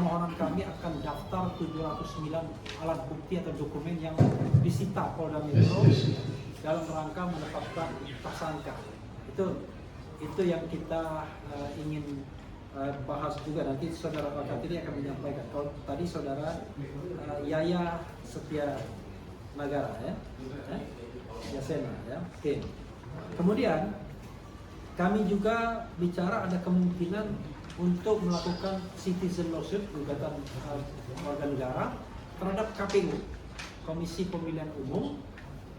permohonan kami akan daftar 709 alat bukti atau dokumen yang disita Polda Metro dalam rangka menetapkan tersangka. Itu yang kita ingin bahas juga. Nanti saudara Bakat ini akan menyampaikan. Kalau tadi saudara Yaya Setia Nagara Yasena ya. Oke. Kemudian kami juga bicara ada kemungkinan untuk melakukan citizen lawsuit, gugatan warga negara terhadap KPU, Komisi Pemilihan Umum,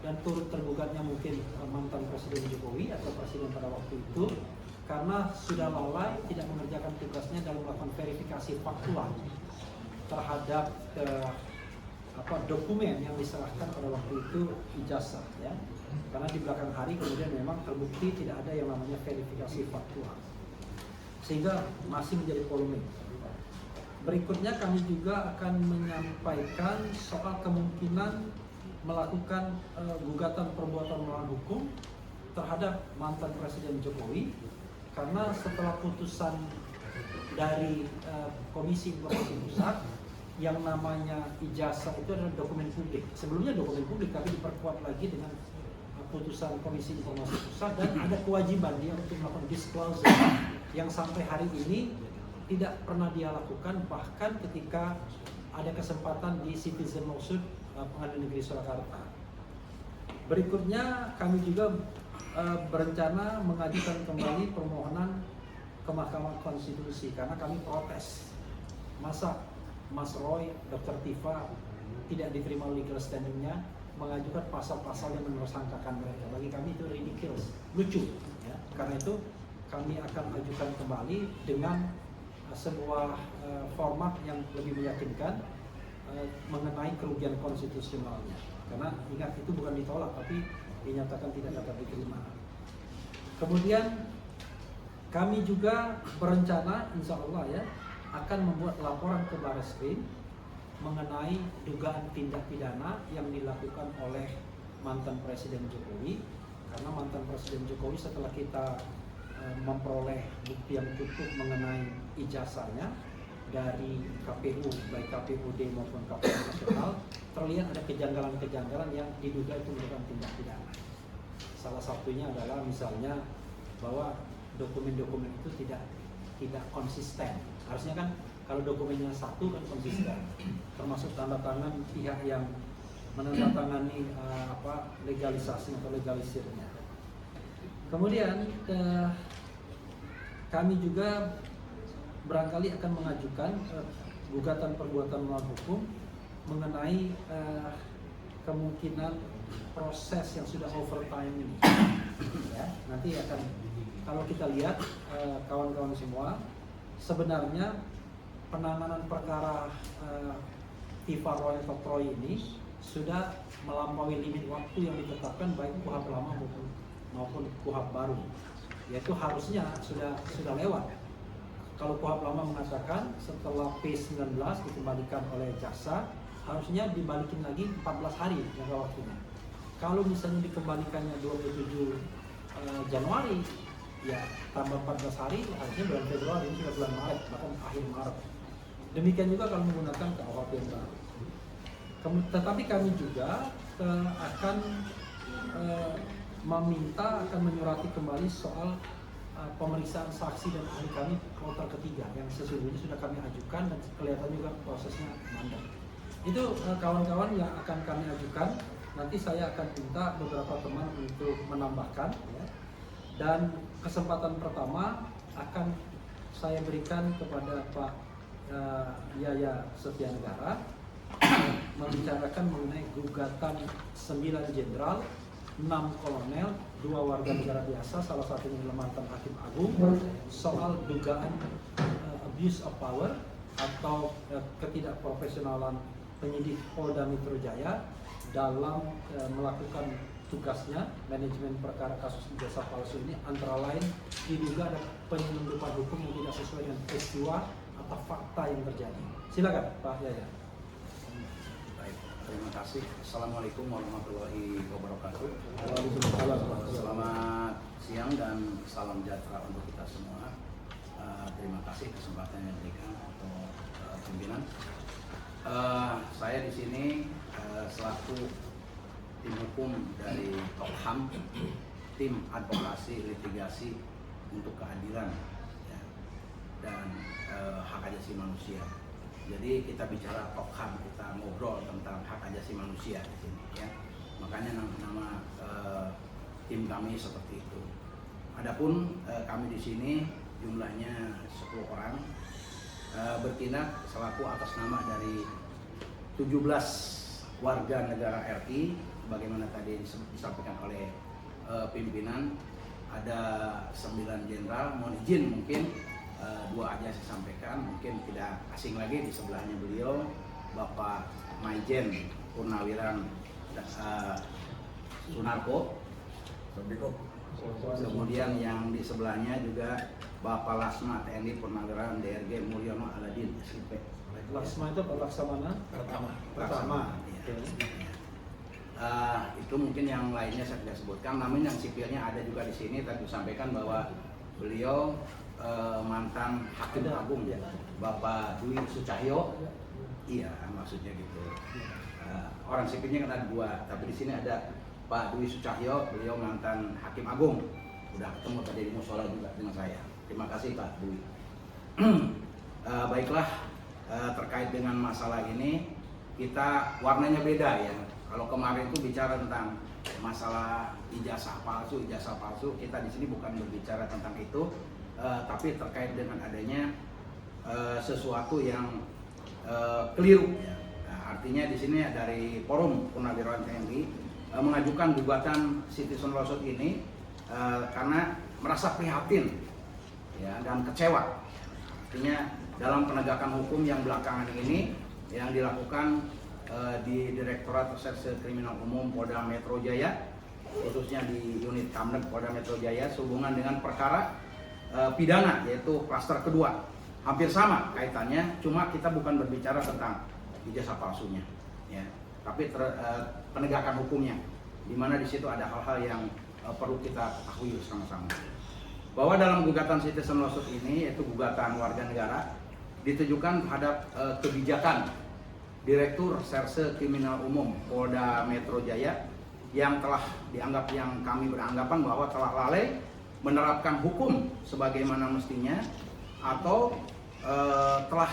dan turut tergugatnya mungkin mantan Presiden Jokowi atau Presiden pada waktu itu karena sudah lalai tidak mengerjakan tugasnya dalam melakukan verifikasi faktual terhadap dokumen yang diserahkan pada waktu itu ijazah ya. Karena di belakang hari kemudian memang terbukti tidak ada yang namanya verifikasi faktual, sehingga masih menjadi polemik. Berikutnya kami juga akan menyampaikan soal kemungkinan melakukan gugatan perbuatan melawan hukum terhadap mantan Presiden Jokowi karena setelah putusan dari Komisi Informasi Pusat yang namanya ijazah itu adalah dokumen publik. Sebelumnya dokumen publik tapi diperkuat lagi dengan putusan Komisi Informasi Pusat dan ada kewajiban dia untuk melakukan disclosure yang sampai hari ini tidak pernah dia lakukan, bahkan ketika ada kesempatan di citizen lawsuit Pengadilan Negeri Surakarta. Berikutnya kami juga berencana mengajukan kembali permohonan ke Mahkamah Konstitusi karena kami protes. Masa Mas Roy, Dr. Tifa tidak diterima legal standingnya mengajukan pasal-pasal yang menersangkakan mereka. Bagi kami itu ridiculous, lucu ya. Karena itu kami akan ajukan kembali dengan sebuah format yang lebih meyakinkan mengenai kerugian konstitusionalnya. Karena ingat itu bukan ditolak tapi dinyatakan tidak dapat diterima. Kemudian kami juga berencana insya Allah ya akan membuat laporan ke Barreskrim mengenai dugaan tindak pidana yang dilakukan oleh mantan Presiden Jokowi. Karena mantan Presiden Jokowi setelah kita memperoleh bukti yang cukup mengenai ijazahnya dari KPU, baik KPUD maupun KPU nasional, terlihat ada kejanggalan-kejanggalan yang diduga itu merupakan tindak pidana. Salah satunya adalah misalnya bahwa dokumen-dokumen itu tidak konsisten. Harusnya kan kalau dokumennya satu kan konsisten, termasuk tanda tangan pihak yang menandatangani legalisasi atau legalisirnya. Kemudian kami juga barangkali akan mengajukan gugatan perbuatan melawan hukum mengenai kemungkinan proses yang sudah overtime ini. Ya, nanti akan kalau kita lihat kawan-kawan semua, sebenarnya penanganan perkara Tifa Roy atau Troy ini sudah melampaui limit waktu yang ditetapkan baik KUHP lama maupun KUHP baru. Yaitu harusnya sudah lewat. Kalau KUHP lama mengatakan setelah P19 dikembalikan oleh jaksa, harusnya dibalikin lagi 14 hari jangka waktunya. Kalau misalnya dikembalikannya 27 Januari, ya tambah 14 hari, harusnya bulan Februari, ini sudah bulan Maret, bahkan akhir Maret. Demikian juga kalau menggunakan KUHP yang baru. Tetapi kami juga akan menyurati kembali soal pemeriksaan saksi dan ahli kami kloter ketiga yang sesungguhnya sudah kami ajukan dan kelihatan juga prosesnya mandek. Itu kawan-kawan yang akan kami ajukan. Nanti saya akan minta beberapa teman untuk menambahkan ya. Dan kesempatan pertama akan saya berikan kepada Pak Yaya Setia Nagara membicarakan mengenai gugatan 9 jenderal, 6 kolonel, 2 warga negara biasa, salah satunya adalah mantan Hakim Agung, soal dugaan abuse of power atau ketidakprofesionalan penyidik Polda Metro Jaya dalam melakukan tugasnya manajemen perkara kasus ijazah palsu ini, antara lain diduga ada penyelundupan hukum yang tidak sesuai dengan peristiwa atau fakta yang terjadi. Silakan Pak Yaya. Baik, terima kasih. Assalamualaikum warahmatullahi wabarakatuh. Waalaikumsalam. Selamat siang dan salam sejahtera untuk kita semua. Terima kasih kesempatan yang diberikan untuk pimpinan. Saya di sini selaku tim hukum dari Tokham, tim advokasi litigasi untuk keadilan ya, dan hak asasi manusia. Jadi kita bicara Tokham, kita ngobrol tentang hak asasi manusia di sini ya. Makanya nama tim kami seperti itu. Adapun kami di sini jumlahnya 10 orang bertindak selaku atas nama dari 17 warga negara RI, sebagaimana tadi disampaikan oleh pimpinan. Ada 9 jenderal, mohon izin mungkin 2 aja saya sampaikan, mungkin tidak asing lagi di sebelahnya beliau Bapak Maijen Purnawiran Sunarko. Kemudian yang di sebelahnya juga Bapak Lasma TNI Purnawiran DRG Mulyono Aladin SIP. Lasma itu Laksamana pertama. Ya. Itu mungkin yang lainnya saya tidak sebutkan. Namun yang sipilnya ada juga di sini. Tadi disampaikan bahwa beliau mantan Hakim Agung Bapak Dwi Sucahyo. Iya, maksudnya gitu. Orang sipilnya kan ada 2, tapi di sini ada Pak Dwi Sucahyo, beliau mantan Hakim Agung. Udah ketemu tadi di musola juga dengan saya. Terima kasih Pak Dwi. Baiklah, terkait dengan masalah ini kita warnanya beda ya. Kalau kemarin itu bicara tentang masalah ijazah palsu, kita di sini bukan berbicara tentang itu, tapi terkait dengan adanya sesuatu yang keliru. Ya. Nah, artinya di sini dari Forum Purnawirawan TNI mengajukan gugatan citizen lawsuit ini karena merasa prihatin ya, dan kecewa. Artinya dalam penegakan hukum yang belakangan ini yang dilakukan di Direktorat Reserse Kriminal Umum Polda Metro Jaya, khususnya di unit Kamdek Polda Metro Jaya, sehubungan dengan perkara pidana yaitu klaster kedua. Hampir sama kaitannya, cuma kita bukan berbicara tentang ijazah palsunya ya, tapi penegakan hukumnya, di mana di situ ada hal-hal yang perlu kita ketahui bersama-sama. Bahwa dalam gugatan citizen lawsuit ini, yaitu gugatan warga negara, ditujukan terhadap kebijakan Direktur Reserse Kriminal Umum Polda Metro Jaya yang telah dianggap, yang kami beranggapan bahwa telah lalai menerapkan hukum sebagaimana mestinya, atau telah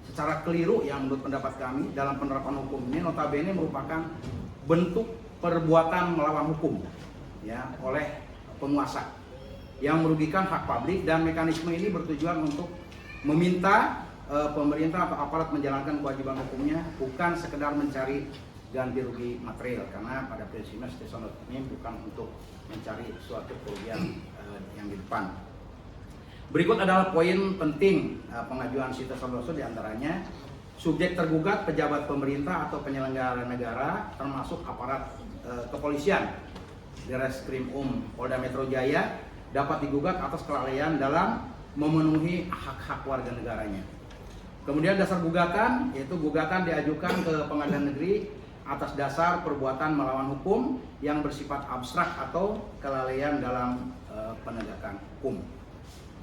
secara keliru yang menurut pendapat kami dalam penerapan hukum ini notabene merupakan bentuk perbuatan melawan hukum ya oleh penguasa yang merugikan hak publik, dan mekanisme ini bertujuan untuk meminta pemerintah atau aparat menjalankan kewajiban hukumnya, bukan sekedar mencari ganti rugi material, karena pada prinsipnya citizen lawsuit ini bukan untuk mencari suatu kerugian yang di depan. Berikut adalah poin penting pengajuan citizen lawsuit, diantaranya subjek tergugat pejabat pemerintah atau penyelenggara negara, termasuk aparat kepolisian di Reskrim Polda Metro Jaya, dapat digugat atas kelalaian dalam memenuhi hak-hak warga negaranya. Kemudian dasar gugatan, yaitu gugatan diajukan ke Pengadilan Negeri atas dasar perbuatan melawan hukum yang bersifat abstrak atau kelalaian dalam penegakan hukum.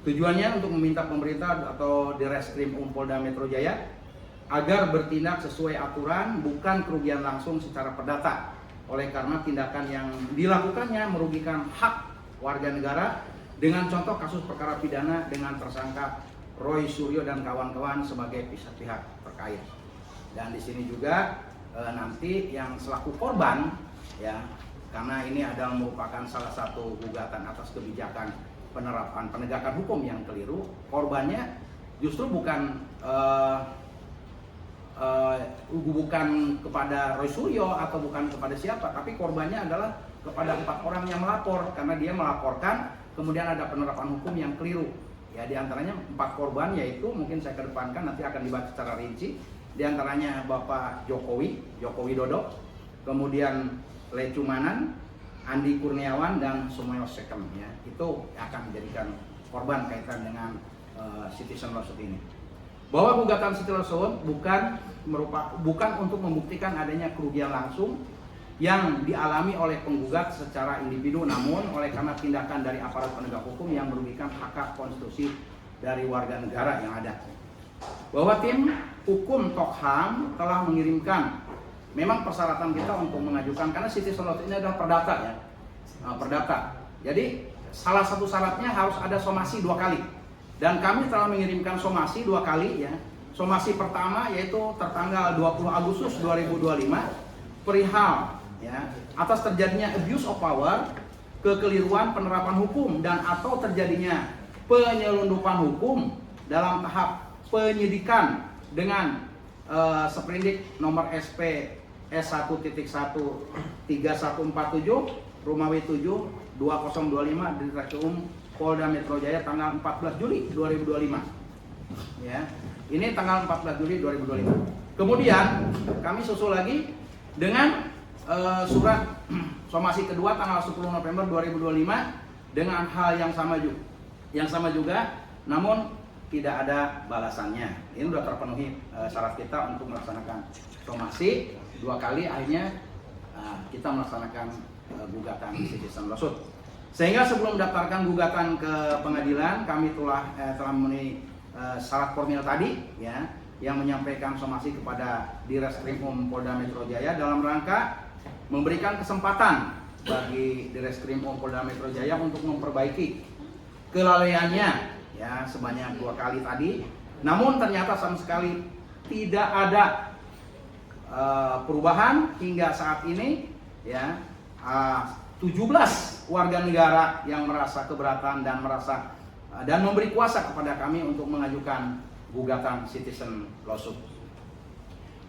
Tujuannya untuk meminta pemerintah atau Direskrim Polda Metro Jaya agar bertindak sesuai aturan, bukan kerugian langsung secara perdata, oleh karena tindakan yang dilakukannya merugikan hak warga negara, dengan contoh kasus perkara pidana dengan tersangka Roy Suryo dan kawan-kawan sebagai pihak terkait. Dan di sini juga nanti yang selaku korban ya, karena ini adalah merupakan salah satu gugatan atas kebijakan penerapan penegakan hukum yang keliru, korbannya justru bukan kepada Roy Suryo atau bukan kepada siapa, tapi korbannya adalah kepada 4 orang yang melapor, karena dia melaporkan kemudian ada penerapan hukum yang keliru. Ya, diantaranya 4 korban, yaitu mungkin saya kedepankan nanti akan dibahas secara rinci. Diantaranya Bapak Jokowi Dodo, kemudian Lecumanan, Andi Kurniawan, dan Sumoyo Sekem. Ya, itu akan menjadikan korban kaitan dengan citizen lawsuit ini. Bahwa gugatan citizen lawsuit bukan untuk membuktikan adanya kerugian langsung yang dialami oleh penggugat secara individu, namun oleh karena tindakan dari aparat penegak hukum yang merugikan hak konstitusi dari warga negara yang ada. Bahwa tim hukum Tokham telah mengirimkan, memang persyaratan kita untuk mengajukan, karena citizen lawsuit ini adalah perdata ya, perdata. Jadi salah satu syaratnya harus ada somasi 2 kali. Dan kami telah mengirimkan somasi 2 kali ya. Somasi pertama yaitu tertanggal 20 Agustus 2025 perihal ya atas terjadinya abuse of power, kekeliruan penerapan hukum dan atau terjadinya penyelundupan hukum dalam tahap penyidikan dengan sprindik nomor SP S1.13147 Romawi 7 2025 Direktorat Polda Metro Jaya tanggal 14 Juli 2025 ya. Ini tanggal 14 Juli 2025. Kemudian kami susul lagi dengan surat somasi kedua tanggal 10 November 2025 dengan hal yang sama juga, namun tidak ada balasannya. Ini sudah terpenuhi syarat kita untuk melaksanakan somasi 2 kali, akhirnya kita melaksanakan gugatan citizen lawsuit. Sehingga sebelum mendaftarkan gugatan ke pengadilan, kami telah memenuhi syarat formil tadi ya, yang menyampaikan somasi kepada Direskrimum Polda Metro Jaya dalam rangka memberikan kesempatan bagi Direskrimum Polda Metro Jaya untuk memperbaiki kelalaiannya ya sebanyak 2 kali tadi. Namun ternyata sama sekali tidak ada perubahan hingga saat ini ya. 17 warga negara yang merasa keberatan dan memberi kuasa kepada kami untuk mengajukan gugatan citizen lawsuit.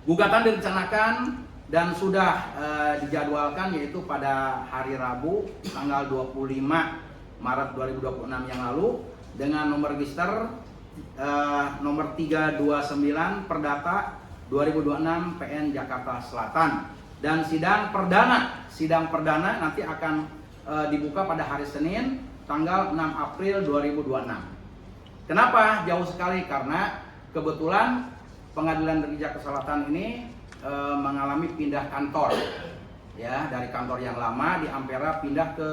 Gugatan direncanakan dan sudah dijadwalkan yaitu pada hari Rabu tanggal 25 Maret 2026 yang lalu dengan nomor register nomor 329 Perdata 2026 PN Jakarta Selatan, dan sidang perdana nanti akan dibuka pada hari Senin tanggal 6 April 2026. Kenapa jauh sekali? Karena kebetulan Pengadilan Negeri Jakarta Selatan ini mengalami pindah kantor ya, dari kantor yang lama di Ampera pindah ke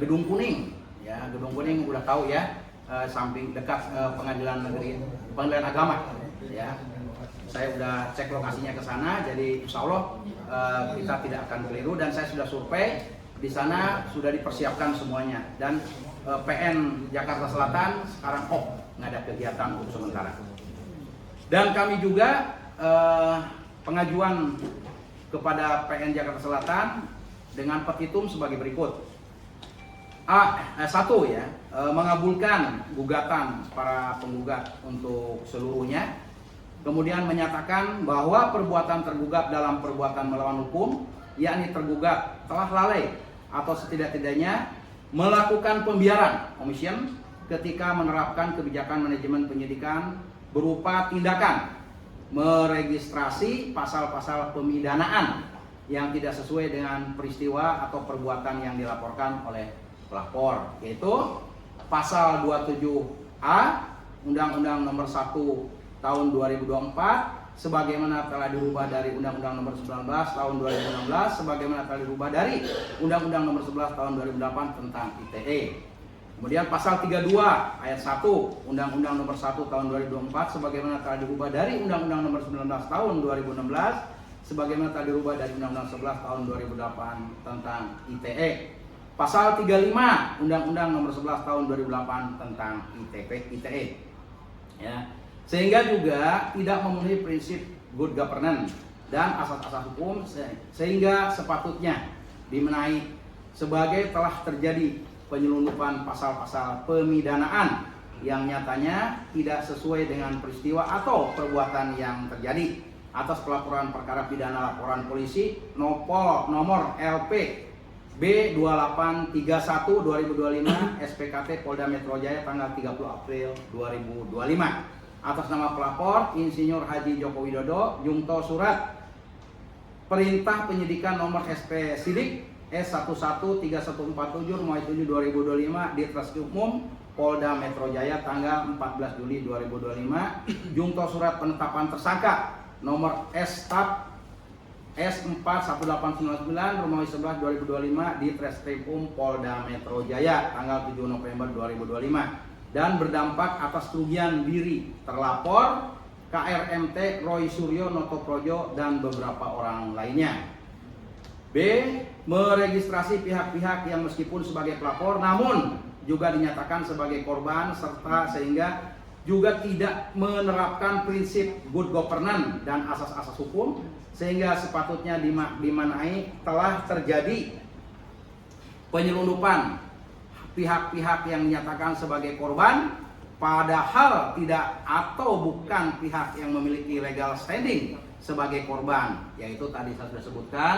Gedung Kuning ya. Gedung Kuning udah tahu ya, samping dekat Pengadilan Agama ya. Saya udah cek lokasinya ke sana, jadi insya Allah kita tidak akan keliru, dan saya sudah survei di sana, sudah dipersiapkan semuanya, dan PN Jakarta Selatan sekarang nggak ada kegiatan untuk sementara. Dan kami juga pengajuan kepada PN Jakarta Selatan dengan petitum sebagai berikut. Satu ya, mengabulkan gugatan para penggugat untuk seluruhnya. Kemudian menyatakan bahwa perbuatan tergugat dalam perbuatan melawan hukum, yakni tergugat telah lalai atau setidak-tidaknya melakukan pembiaran omission ketika menerapkan kebijakan manajemen penyidikan berupa tindakan meregistrasi pasal-pasal pemidanaan yang tidak sesuai dengan peristiwa atau perbuatan yang dilaporkan oleh pelapor, yaitu pasal 27A Undang-Undang Nomor 1 Tahun 2024 sebagaimana telah dirubah dari Undang-Undang Nomor 19 Tahun 2016 sebagaimana telah dirubah dari Undang-Undang Nomor 11 Tahun 2008 tentang ITE. Kemudian pasal 32 ayat 1 Undang-Undang Nomor 1 Tahun 2024 sebagaimana telah dirubah dari Undang-Undang Nomor 19 Tahun 2016 sebagaimana telah dirubah dari Undang-Undang 11 Tahun 2008 tentang ITE. Pasal 35 Undang-Undang Nomor 11 Tahun 2008 tentang ITE. Ya. Sehingga juga tidak memenuhi prinsip good governance dan asas-asas hukum, sehingga sepatutnya dimenahi sebagai telah terjadi penyelundupan pasal-pasal pemidanaan yang nyatanya tidak sesuai dengan peristiwa atau perbuatan yang terjadi atas pelaporan perkara pidana laporan polisi nomor LP B2831 2025 SPKT Polda Metro Jaya tanggal 30 April 2025 atas nama pelapor Insinyur Haji Joko Widodo, jungto surat perintah penyidikan nomor SP Sidik S113147 Romawi 7 2025 di Treskrimum Polda Metro Jaya tanggal 14 Juli 2025, jungto surat penetapan tersangka nomor S-TAP S41899 Romawi 11 2025 di Treskrimum Polda Metro Jaya tanggal 7 November 2025. dan berdampak atas kerugian diri terlapor, KRMT, Roy Suryo, Noto Projo, dan beberapa orang lainnya. B. Meregistrasi pihak-pihak yang meskipun sebagai pelapor namun juga dinyatakan sebagai korban serta sehingga juga tidak menerapkan prinsip good governance dan asas-asas hukum sehingga sepatutnya dimanai telah terjadi penyelundupan pihak-pihak yang dinyatakan sebagai korban padahal tidak atau bukan pihak yang memiliki legal standing sebagai korban, yaitu tadi saya sudah sebutkan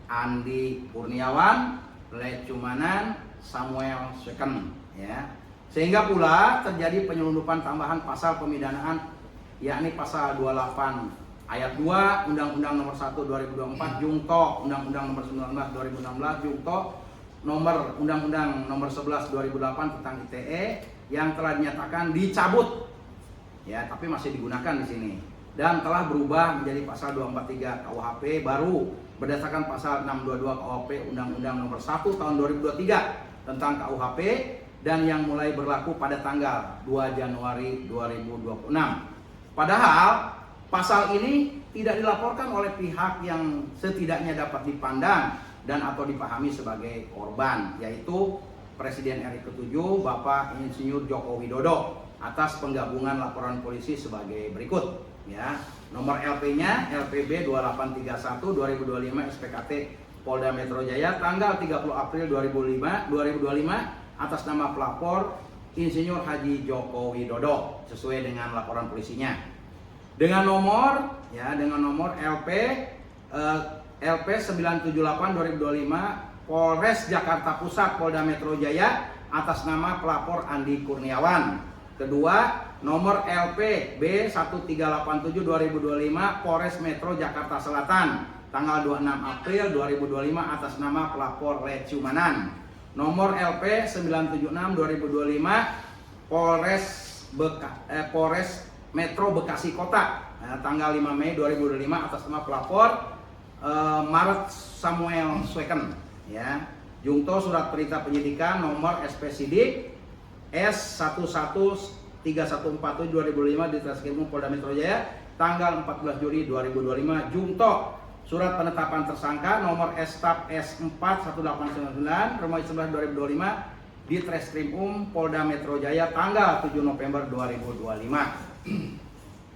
Andi Kurniawan, Lecumanan, Samuel Second, ya. Sehingga pula terjadi penyelundupan tambahan pasal pemidanaan yakni pasal 28 ayat 2 Undang-Undang Nomor 1 2024 Jungto, Undang-Undang Nomor 19 2016 Jungto, Nomor Undang-Undang Nomor 11 2008 tentang ITE yang telah dinyatakan dicabut, ya, tapi masih digunakan di sini dan telah berubah menjadi pasal 243 KUHP baru berdasarkan pasal 622 KUHP Undang-Undang Nomor 1 tahun 2023 tentang KUHP dan yang mulai berlaku pada tanggal 2 Januari 2026. Padahal pasal ini tidak dilaporkan oleh pihak yang setidaknya dapat dipandang dan atau dipahami sebagai korban, yaitu Presiden RI ke-7 Bapak Insinyur Joko Widodo atas penggabungan laporan polisi sebagai berikut, ya. Nomor LP-nya LPB 2831 2025 SPKT Polda Metro Jaya tanggal 30 April 2025 atas nama pelapor Insinyur Haji Joko Widodo sesuai dengan laporan polisinya. Dengan nomor LP LP 978 2025 Polres Jakarta Pusat Polda Metro Jaya atas nama pelapor Andi Kurniawan. Kedua, nomor LP B1387 2025 Polres Metro Jakarta Selatan tanggal 26 April 2025 atas nama pelapor Lecumanan. Nomor LP 976 2025 Polres Metro Bekasi Kota tanggal 5 Mei 2025 atas nama pelapor Maret Samuel Second, ya. Jungto surat perintah penyidikan nomor SP Sidik S113147 2005 di Treskrimum Polda Metro Jaya tanggal 14 Juli 2025. Jungto surat penetapan tersangka nomor STAP S41899 Romawi 11 2025 di Treskrimum Polda Metro Jaya tanggal 7 November 2025.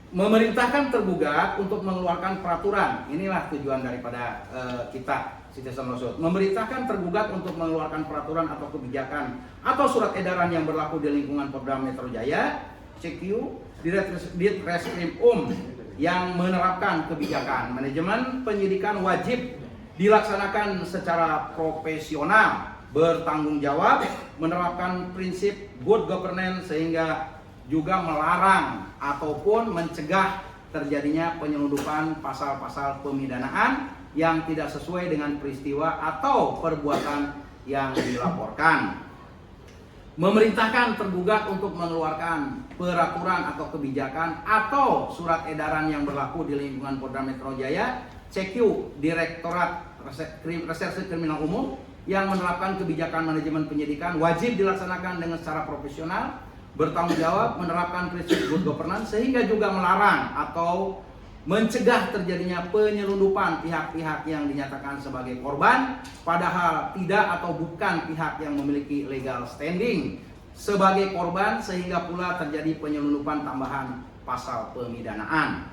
Memerintahkan tergugat untuk mengeluarkan peraturan. Inilah tujuan daripada kita Citizen Lawsuit. Memerintahkan tergugat untuk mengeluarkan peraturan atau kebijakan atau surat edaran yang berlaku di lingkungan Polda Metro Jaya CQ di Treskrimum yang menerapkan kebijakan manajemen penyidikan wajib dilaksanakan secara profesional, bertanggung jawab, menerapkan prinsip good governance sehingga juga melarang ataupun mencegah terjadinya penyelundupan pasal-pasal pemidanaan yang tidak sesuai dengan peristiwa atau perbuatan yang dilaporkan. Memerintahkan tergugat untuk mengeluarkan peraturan atau kebijakan atau surat edaran yang berlaku di lingkungan Polda Metro Jaya CQ Direktorat Reserse Kriminal Umum yang menerapkan kebijakan manajemen penyidikan wajib dilaksanakan dengan secara profesional, bertanggung jawab, menerapkan prinsip good governance sehingga juga melarang atau mencegah terjadinya penyelundupan pihak-pihak yang dinyatakan sebagai korban padahal tidak atau bukan pihak yang memiliki legal standing sebagai korban sehingga pula terjadi penyelundupan tambahan pasal pemidanaan.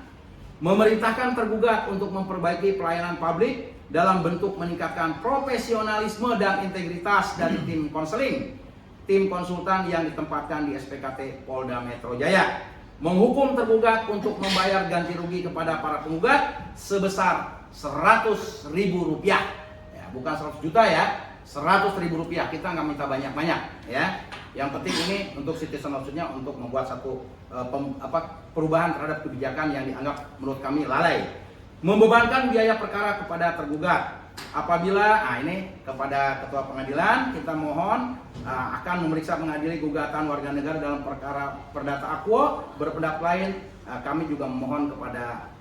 Memerintahkan tergugat untuk memperbaiki pelayanan publik dalam bentuk meningkatkan profesionalisme dan integritas dari tim konseling, tim konsultan yang ditempatkan di SPKT Polda Metro Jaya. Menghukum tergugat untuk membayar ganti rugi kepada para penggugat sebesar Rp100.000, ya, bukan 100 juta ya, Rp100.000. Kita nggak minta banyak-banyak, ya. Yang penting ini untuk Citizen Lawsuit-nya untuk membuat satu perubahan terhadap kebijakan yang dianggap menurut kami lalai. Membebankan biaya perkara kepada tergugat. Apabila ini kepada Ketua Pengadilan kita mohon akan memeriksa mengadili gugatan warga negara dalam perkara perdata aquo berpendapat lain, kami juga memohon kepada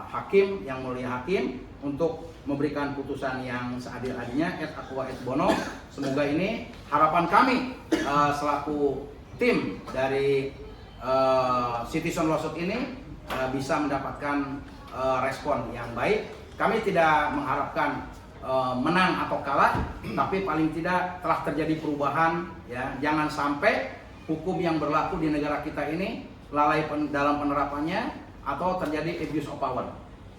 hakim yang mulia hakim untuk memberikan putusan yang seadil-adilnya et aqua et bono. Semoga ini harapan kami selaku tim dari Citizen Lawsuit ini bisa mendapatkan respon yang baik. Kami tidak mengharapkan menang atau kalah, tapi paling tidak telah terjadi perubahan. Ya, jangan sampai hukum yang berlaku di negara kita ini lalai dalam penerapannya atau terjadi abuse of power,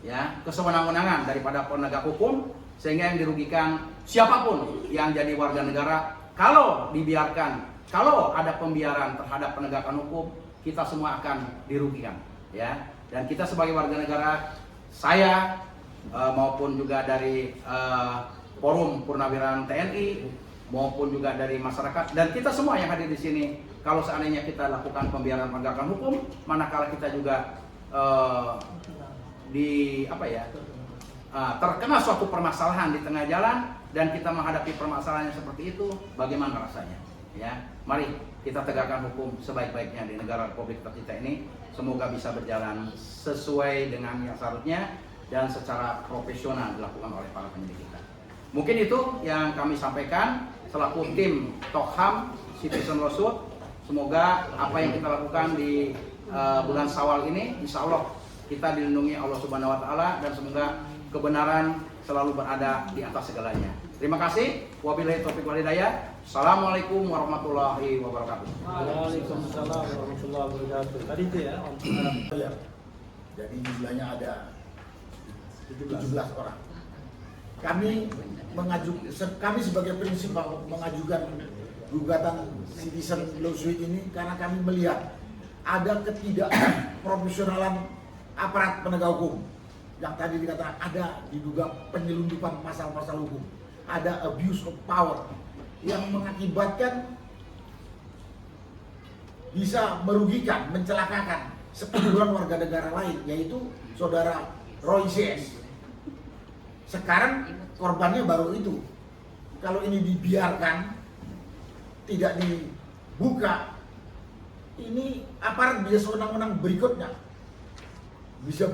ya, kesewenang-wenangan daripada penegak hukum, sehingga yang dirugikan siapapun yang jadi warga negara. Kalau dibiarkan, kalau ada pembiaran terhadap penegakan hukum, kita semua akan dirugikan, ya. Dan kita sebagai warga negara, saya maupun juga dari Forum Purnawirawan TNI maupun juga dari masyarakat dan kita semua yang hadir di sini, kalau seandainya kita lakukan pembiaran penegakan hukum, manakala kita juga terkena suatu permasalahan di tengah jalan dan kita menghadapi permasalahan yang seperti itu, bagaimana rasanya? Ya, mari kita tegakkan hukum sebaik-baiknya di negara Republik kita ini. Semoga bisa berjalan sesuai dengan yang seharusnya dan secara profesional dilakukan oleh para penyidik kita. Mungkin itu yang kami sampaikan selaku tim Tokham Citizen Lawsuit. Semoga apa yang kita lakukan di bulan Syawal ini, insya Allah kita dilindungi Allah Subhanahu Wa Taala dan semoga kebenaran selalu berada di atas segalanya. Terima kasih. Wabillahi taufiq wal hidayah. Assalamualaikum warahmatullahi wabarakatuh. Waalaikumsalam warahmatullahi wabarakatuh. Tadi itu ya. Jadi jumlahnya ada 17 orang. Kami sebagai prinsipal mengajukan gugatan Citizen Lawsuit ini karena kami melihat ada ketidakprofesionalan aparat penegak hukum. Yang tadi dikatakan ada diduga penyelundupan pasal-pasal hukum, ada abuse of power yang mengakibatkan bisa merugikan, mencelakakan sekumpulan warga negara lain, yaitu saudara Roy CS. Sekarang korbannya baru itu. Kalau ini dibiarkan, tidak dibuka, ini aparat bisa sewenang-wenang berikutnya. Bisa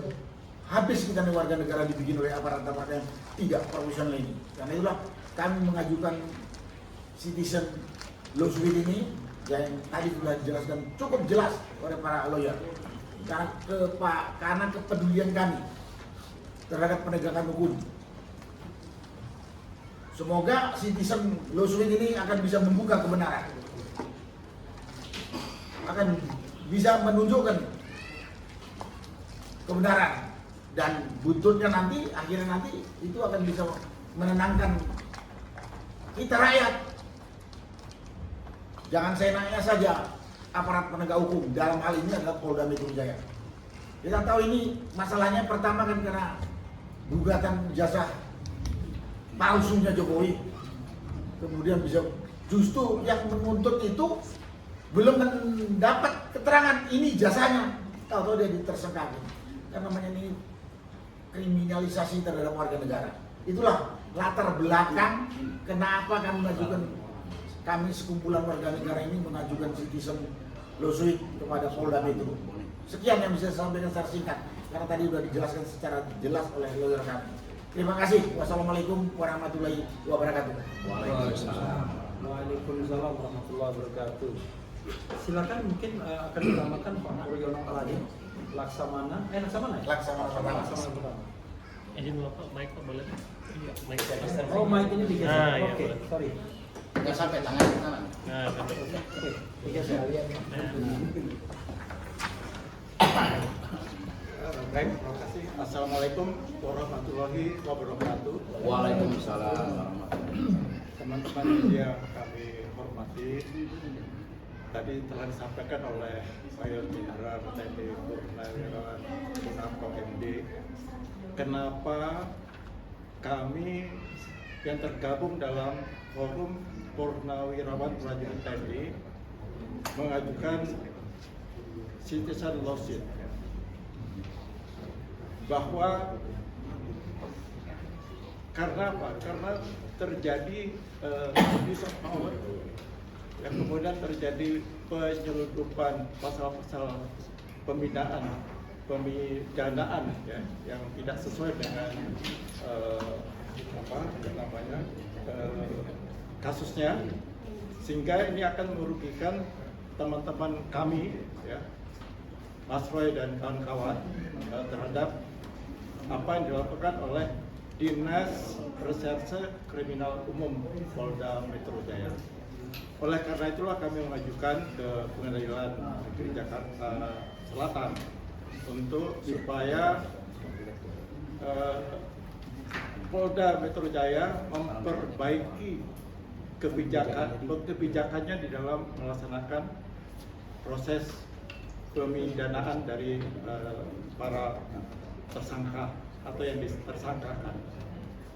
habis kita nih warga negara dibikin oleh aparat-aparat yang tidak profesional ini. Karena itulah kami mengajukan Citizen Lawsuit ini yang tadi sudah dijelaskan cukup jelas oleh para lawyer. Karena kepedulian kami terhadap penegakan hukum. Semoga Citizen Lawsuit ini akan bisa membuka kebenaran, akan bisa menunjukkan kebenaran, dan buntutnya nanti, akhirnya nanti itu akan bisa menenangkan kita rakyat. Jangan seenaknya saja aparat penegak hukum, dalam hal ini adalah Polda Metro Jaya. Kita tahu ini masalahnya pertama kan karena gugatan jasa palsunya Jokowi. Kemudian bisa justru yang menuntut itu belum mendapat keterangan ini jasanya, tahu-tahu dia ditersangkakan. Kan namanya ini kriminalisasi terhadap warga negara. Itulah latar belakang kenapa kami sekumpulan warga negara ini mengajukan Citizen Lawsuit kepada Polda Metro. Sekian yang bisa saya sampaikan secara singkat, karena tadi sudah dijelaskan secara jelas oleh lawyer kami. Terima kasih. Wassalamualaikum warahmatullahi wabarakatuh. Waalaikumsalam warahmatullahi wabarakatuh. Silakan, mungkin akan dinamakan Pak Muryono Aladin Laksamana. Laksamana pertama. Izin dulu Pak, mic Pak boleh? Iya. Mic Oh, mic ini digeser. Nah, iya, Oke, boleh. sorry. Jangan sampai tangan di kanan. Nah, betul. Oke, digeser. Baik, terima kasih. Assalamualaikum warahmatullahi wabarakatuh. Waalaikumsalam warahmatullahi wabarakatuh. Teman-teman yang kami hormati, tadi telah disampaikan oleh Mayor Jenderal TNI Purnawirawan Punako MD, kenapa kami yang tergabung dalam Forum Purnawirawan Prajurit TNI mengajukan Citizen Lawsuit, bahwa karena apa? Karena terjadi abuse of power, yang kemudian terjadi penyelundupan pasal-pasal pemidanaan ya, yang tidak sesuai dengan kasusnya, sehingga ini akan merugikan teman-teman kami, ya, Mas Roy dan kawan-kawan terhadap apa yang dilakukan oleh Dinas Reserse Kriminal Umum Polda Metro Jaya. Oleh karena itulah kami mengajukan ke Pengadilan Negeri Jakarta Selatan untuk supaya Polda Metro Jaya memperbaiki kebijakannya di dalam melaksanakan proses pemindanaan dari para tersangka atau yang ditersangkakan.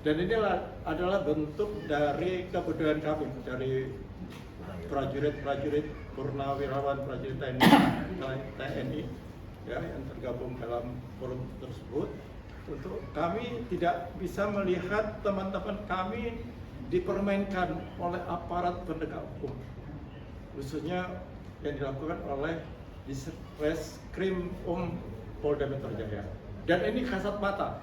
Dan inilah adalah bentuk dari kebudayaan kami, dari prajurit-prajurit purnawirawan prajurit TNI ya, yang tergabung dalam forum tersebut. Untuk kami tidak bisa melihat teman-teman kami dipermainkan oleh aparat penegak hukum, khususnya yang dilakukan oleh Ditreskrim Polda Metro Jaya. Dan ini kasat mata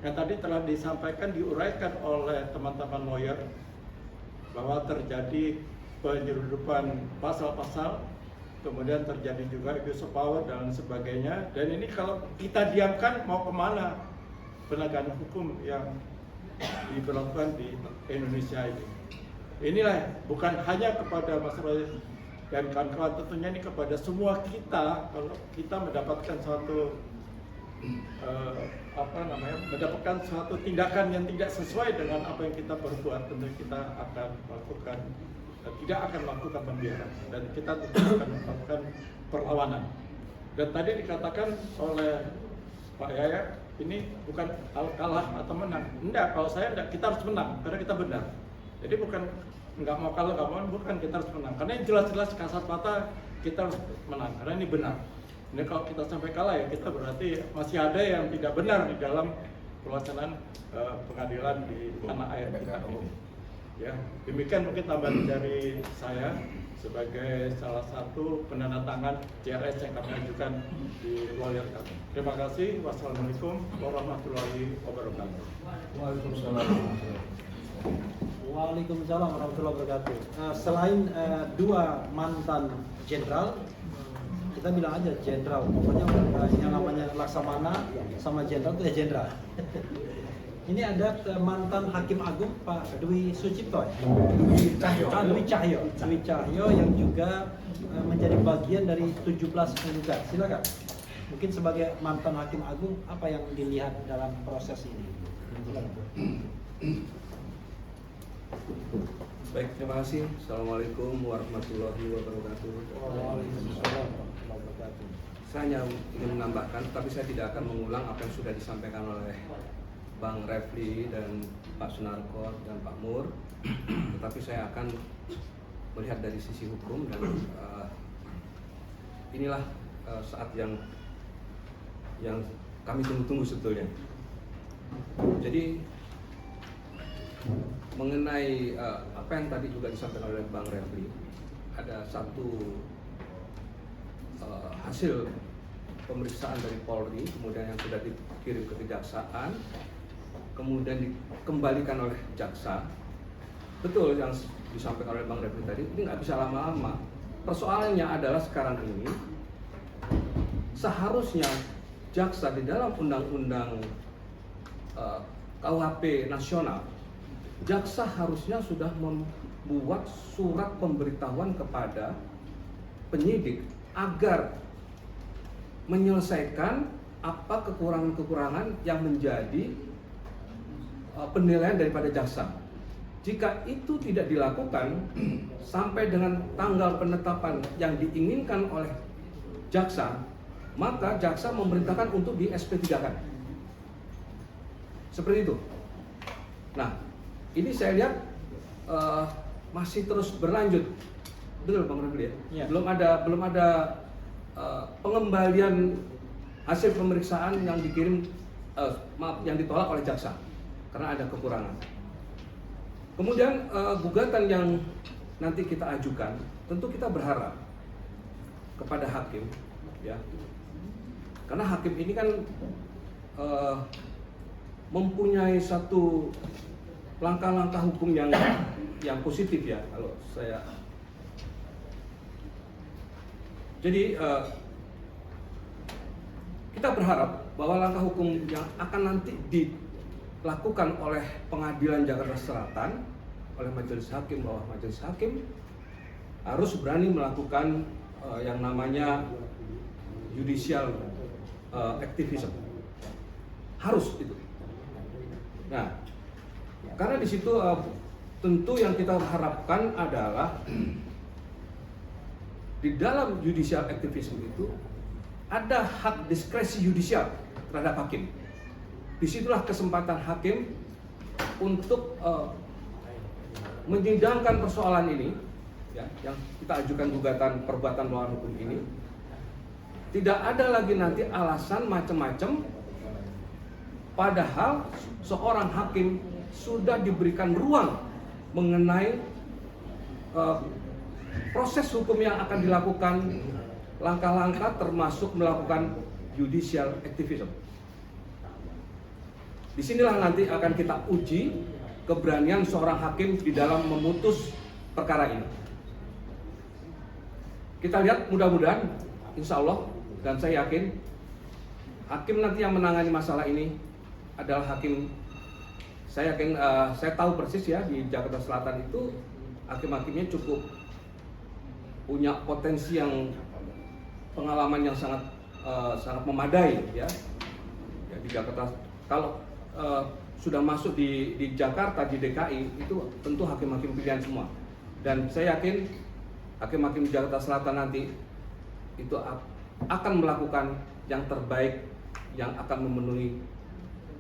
yang tadi telah disampaikan, diuraikan oleh teman-teman lawyer bahwa terjadi penyeludupan pasal-pasal, kemudian terjadi juga abuse of power dan sebagainya. Dan ini kalau kita diamkan mau kemana penegakan hukum yang diberlakukan di Indonesia ini? Inilah bukan hanya kepada Mas Roy dan kawan-kawan, tentunya ini kepada semua kita. Kalau kita mendapatkan suatu mendapatkan suatu tindakan yang tidak sesuai dengan apa yang kita perbuat, tentu kita akan melakukan, tidak akan melakukan pembiaran, dan kita tentu akan melakukan perlawanan. Dan tadi dikatakan oleh Pak Yaya, ini bukan kalah atau menang. Enggak, kalau saya enggak, kita harus menang karena kita benar. Jadi bukan enggak mau kalah, enggak mau, bukan, kita harus menang. Karena yang jelas-jelas kasat mata kita harus menang karena ini benar. Ini kalau kita sampai kalah ya kita berarti masih ada yang tidak benar di dalam pelaksanaan pengadilan di tanah air kita ini. Ya, demikian mungkin tambahan dari saya sebagai salah satu penandatangan CRS yang kami ajukan di lawyer kami. Terima kasih. Wassalamualaikum warahmatullahi wabarakatuh. Waalaikumsalam warahmatullahi wabarakatuh. Selain dua mantan jenderal, kita bilang aja jenderal, pokoknya yang namanya Laksamana sama jenderal itu ya jenderal. Ini ada mantan Hakim Agung Pak Dwi Sucipto, Dwi Cahyo yang juga menjadi bagian dari 17 penggugat. Silakan. Mungkin sebagai mantan Hakim Agung, apa yang dilihat dalam proses ini? Silakan. Baik, terima kasih. Assalamualaikum warahmatullahi wabarakatuh. Waalaikumsalam warahmatullahi wabarakatuh. Saya hanya ingin menambahkan, tapi saya tidak akan mengulang apa yang sudah disampaikan oleh Bang Refli dan Pak Sunarko dan Pak Mur. Tetapi saya akan melihat dari sisi hukum dan inilah saat yang kami tunggu-tunggu sebetulnya. Jadi mengenai apa yang tadi juga disampaikan oleh Bang Refli, ada satu hasil pemeriksaan dari Polri, kemudian yang sudah dikirim ke kejaksaan, kemudian dikembalikan oleh jaksa. Betul yang disampaikan oleh Bang Refli tadi, ini nggak bisa lama-lama. Persoalannya adalah sekarang ini seharusnya jaksa di dalam undang-undang KUHP nasional, jaksa harusnya sudah membuat surat pemberitahuan kepada penyidik agar menyelesaikan apa kekurangan-kekurangan yang menjadi penilaian daripada jaksa. Jika itu tidak dilakukan sampai dengan tanggal penetapan yang diinginkan oleh jaksa, maka jaksa memerintahkan untuk di SP3-kan. Seperti itu. Nah, ini saya lihat masih terus berlanjut. Betul Bang Refli ya? Ya. Belum ada pengembalian hasil pemeriksaan yang dikirim yang ditolak oleh jaksa karena ada kekurangan. Kemudian gugatan yang nanti kita ajukan, tentu kita berharap kepada hakim, ya, karena hakim ini kan mempunyai satu langkah-langkah hukum yang positif ya, kalau saya Jadi kita berharap bahwa langkah hukum yang akan nanti dilakukan oleh Pengadilan Jakarta Selatan, oleh Majelis Hakim, bahwa Majelis Hakim harus berani melakukan yang namanya judicial activism. Harus itu. Nah, karena di situ tentu yang kita harapkan adalah di dalam judicial activism itu ada hak diskresi yudisial terhadap hakim. Disitulah kesempatan hakim untuk menyidangkan persoalan ini, ya, yang kita ajukan gugatan perbuatan melawan hukum ini. Tidak ada lagi nanti alasan macam-macam, padahal seorang hakim sudah diberikan ruang mengenai proses hukum yang akan dilakukan, langkah-langkah termasuk melakukan judicial activism. Disinilah nanti akan kita uji keberanian seorang hakim di dalam memutus perkara ini. Kita lihat, mudah-mudahan, insya Allah, dan saya yakin hakim nanti yang menangani masalah ini adalah hakim. Saya yakin, saya tahu persis ya, di Jakarta Selatan itu hakim-hakimnya cukup punya potensi yang pengalaman yang sangat memadai ya. Di Jakarta, kalau sudah masuk di Jakarta, di DKI, itu tentu hakim-hakim pilihan semua. Dan saya yakin hakim-hakim di Jakarta Selatan nanti itu akan melakukan yang terbaik, yang akan memenuhi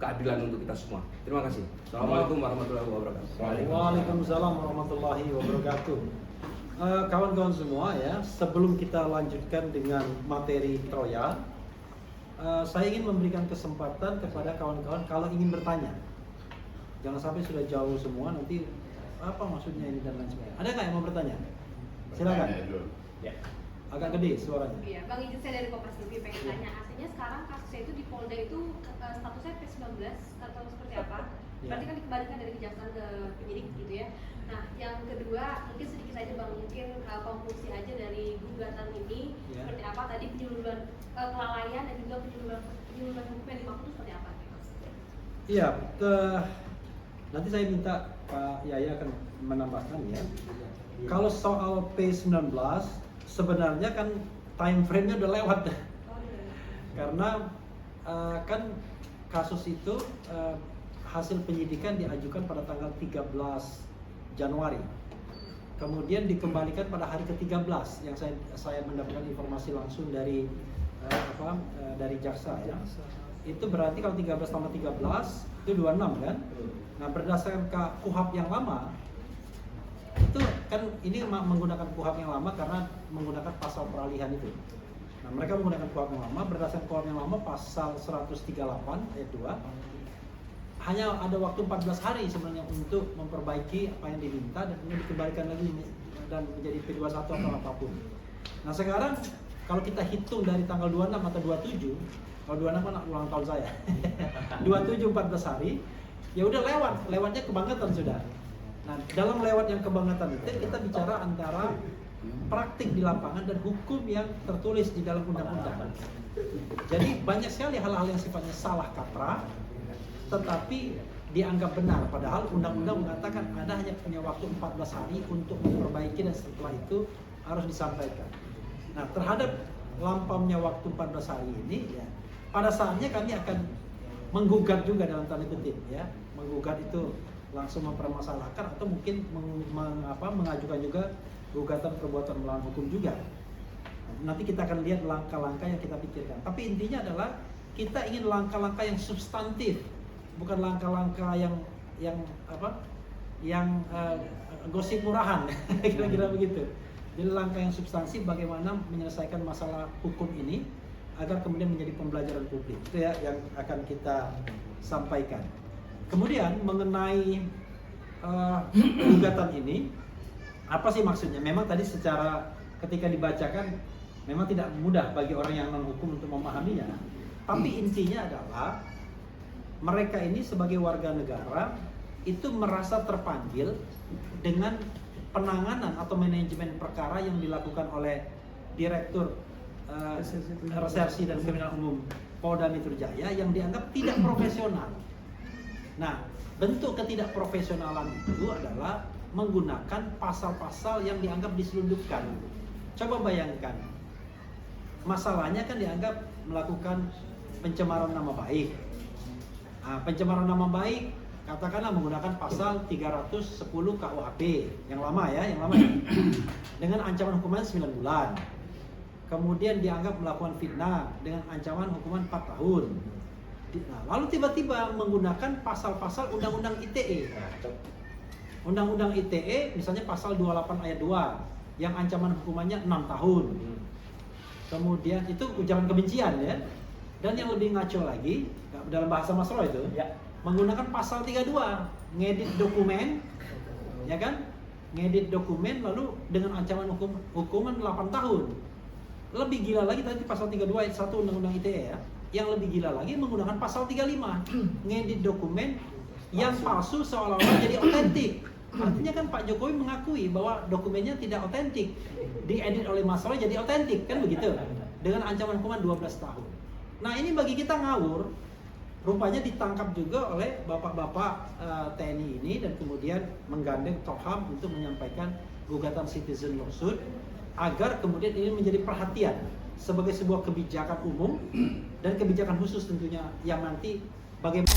keadilan untuk kita semua. Terima kasih. Assalamualaikum warahmatullahi wabarakatuh. Waalaikumsalam warahmatullahi wabarakatuh. Kawan-kawan semua ya, sebelum kita lanjutkan dengan materi Troya, saya ingin memberikan kesempatan kepada kawan-kawan kalau ingin bertanya. Jangan sampai sudah jauh semua, nanti apa maksudnya ini dan lain sebagainya. Ada nggak yang mau bertanya? Silakan. Ya. Agak gede suaranya. Iya, Bang izin saya dari Kompas TV pengen tanya, artinya sekarang kasusnya itu di Polda itu statusnya P19 atau seperti apa? Ya. Berarti kan dikembalikan dari kejaksaan ke penyidik gitu ya. Nah, yang kedua mungkin sedikit aja Bang, mungkin konklusi aja dari gugatan ini Ya. seperti apa? Tadi penyuluhan kelalaian dan juga penyuluhan hukum yang dimaksud seperti apa? Iya, nanti saya minta Pak Yaya akan menambahkan ya. Kalau soal P19 sebenarnya kan time frame-nya udah lewat. Oh, iya. Karena kan kasus itu hasil penyidikan diajukan pada tanggal 13 Januari. Kemudian dikembalikan pada hari ke-13 yang saya mendapatkan informasi langsung dari dari jaksa ya. Itu berarti kalau 13 tambah 13 itu 26 kan? Nah, berdasarkan KUHP yang lama itu kan ini menggunakan KUHP yang lama karena menggunakan pasal peralihan itu. Nah, mereka menggunakan KUHP yang lama, berdasarkan KUHP yang lama pasal 138 ayat 2 hanya ada waktu 14 hari sebenarnya untuk memperbaiki apa yang diminta dan kemudian dikembalikan lagi dan menjadi P21 atau apapun. Nah, sekarang kalau kita hitung dari tanggal 26 atau 27, kalau 26 kan ulang tahun saya. 27 14 hari, ya udah lewatnya kebangetan sudah. Nah, dalam lewat yang kebangetan itu kita bicara antara praktik di lapangan dan hukum yang tertulis di dalam undang-undang. Jadi banyak sekali hal-hal yang sifatnya salah kaprah tetapi dianggap benar, padahal undang-undang mengatakan Anda hanya punya waktu 14 hari untuk memperbaiki dan setelah itu harus disampaikan. Nah, terhadap lampaunya waktu 14 hari ini ya, pada saatnya kami akan menggugat juga dalam tanda kutip ya. Menggugat itu langsung mempermasalahkan atau mungkin mengajukan juga gugatan perbuatan melawan hukum juga. Nanti kita akan lihat langkah-langkah yang kita pikirkan. Tapi intinya adalah kita ingin langkah-langkah yang substantif, bukan langkah-langkah yang gosip murahan, kira-kira begitu. Jadi langkah yang substansi bagaimana menyelesaikan masalah hukum ini agar kemudian menjadi pembelajaran publik. Itu ya yang akan kita sampaikan. Kemudian mengenai gugatan ini, apa sih maksudnya? Memang tadi secara ketika dibacakan memang tidak mudah bagi orang yang non hukum untuk memahaminya. Tapi intinya adalah mereka ini sebagai warga negara itu merasa terpanggil dengan penanganan atau manajemen perkara yang dilakukan oleh Direktur Reserse dan Kriminal Umum Polda Metro Jaya yang dianggap tidak profesional. Nah, bentuk ketidakprofesionalan itu adalah menggunakan pasal-pasal yang dianggap diselundupkan. Coba bayangkan, masalahnya kan dianggap melakukan pencemaran nama baik. Nah, pencemaran nama baik katakanlah menggunakan pasal 310 KUHP yang lama ya, dengan ancaman hukuman 9 bulan. Kemudian dianggap melakukan fitnah dengan ancaman hukuman 4 tahun. Nah, lalu tiba-tiba menggunakan pasal-pasal Undang-Undang ITE. Undang-Undang ITE misalnya pasal 28 ayat 2 yang ancaman hukumannya 6 tahun. Kemudian itu ujaran kebencian ya. Dan yang lebih ngaco lagi dalam bahasa Mas Roy itu menggunakan pasal 32 ngedit dokumen, ya kan? Ngedit dokumen lalu dengan ancaman hukuman 8 tahun. Lebih gila lagi tadi pasal 32 ayat 1 Undang-Undang ITE ya. Yang lebih gila lagi menggunakan pasal 35 ngedit dokumen yang palsu seolah-olah jadi otentik. Artinya kan Pak Jokowi mengakui bahwa dokumennya tidak otentik, diedit oleh Mas Roy jadi otentik, kan begitu? Dengan ancaman hukuman 12 tahun. Nah ini bagi kita ngawur. Rupanya ditangkap juga oleh bapak-bapak TNI ini dan kemudian menggandeng Toham untuk menyampaikan gugatan citizen lawsuit agar kemudian ini menjadi perhatian sebagai sebuah kebijakan umum dan kebijakan khusus tentunya yang nanti bagaimana